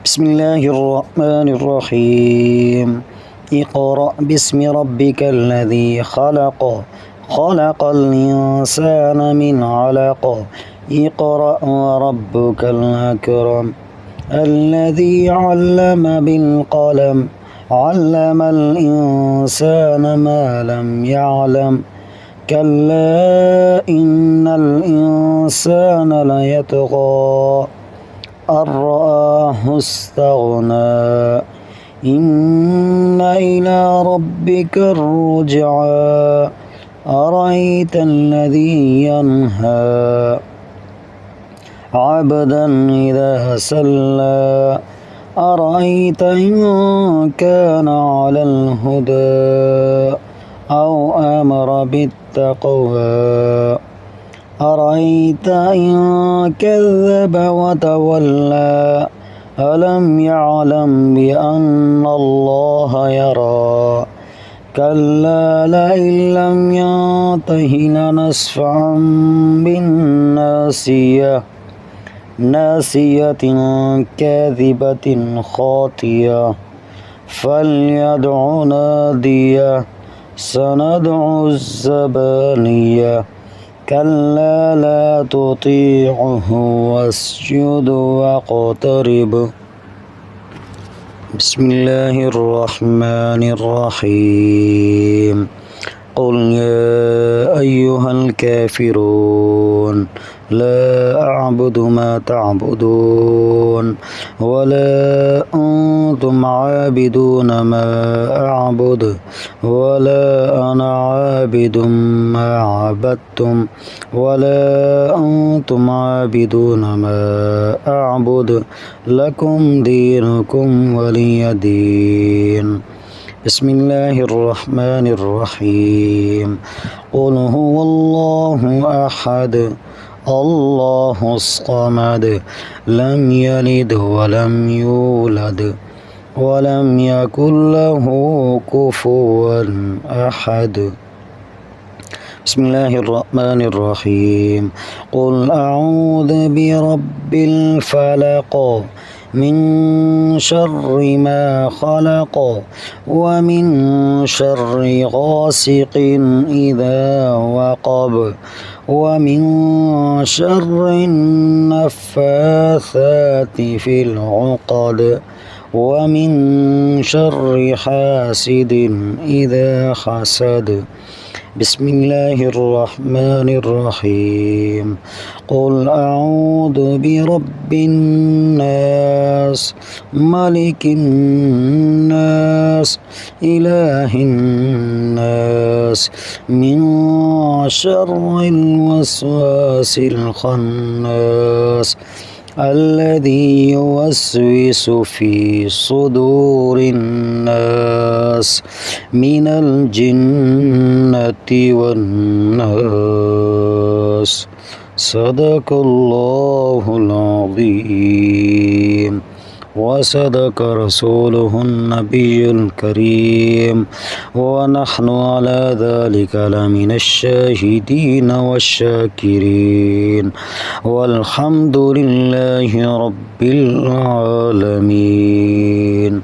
بسم الله الرحمن الرحيم. اقرأ باسم ربك الذي خلق خلق الإنسان من علق اقرأ وربك الأكرم الذي علم بالقلم علم الإنسان ما لم يعلم كلا إن الإنسان ليطغى أن رآه استغنى إن إلى ربك الرجعى أرأيت الذي ينهى عبدا إذا سلى أرأيت إن كان على الهدى أو أمر بالتقوى أرأيت إن كذب وتولى ألم يعلم بأن الله يرى كلا لئن لم ينته لنسفعا بالناصية ناصية كاذبة خاطية فليدع ناديه سندع الزبانية كلا لا تطيعه واسجد واقترب. بسم الله الرحمن الرحيم. قل يا أيها الكافرون لا أعبد ما تعبدون ولا أنتم عابدون ما أعبد ولا أنا عابد ما عبدتم ولا أنتم عابدون ما أعبد لكم دينكم ولي دين. بسم الله الرحمن الرحيم. قل هو الله أحد الله الصمد لم يلد ولم يولد ولم يكن له كفوا أحد. بسم الله الرحمن الرحيم. قل أعوذ برب الفلق من شر ما خلق ومن شر غاسق إذا وقب ومن شر النفاثات في العقد ومن شر حاسد إذا حسد. بسم الله الرحمن الرحيم. قل أعوذ برب الناس ملك الناس إله الناس من شر الوسواس الخناس الذي يوسوس في صدور الناس من الجنة والناس. صدق الله العظيم وصدق رسوله النبي الكريم ونحن على ذلك لمن الشاهدين والشاكرين والحمد لله رب العالمين.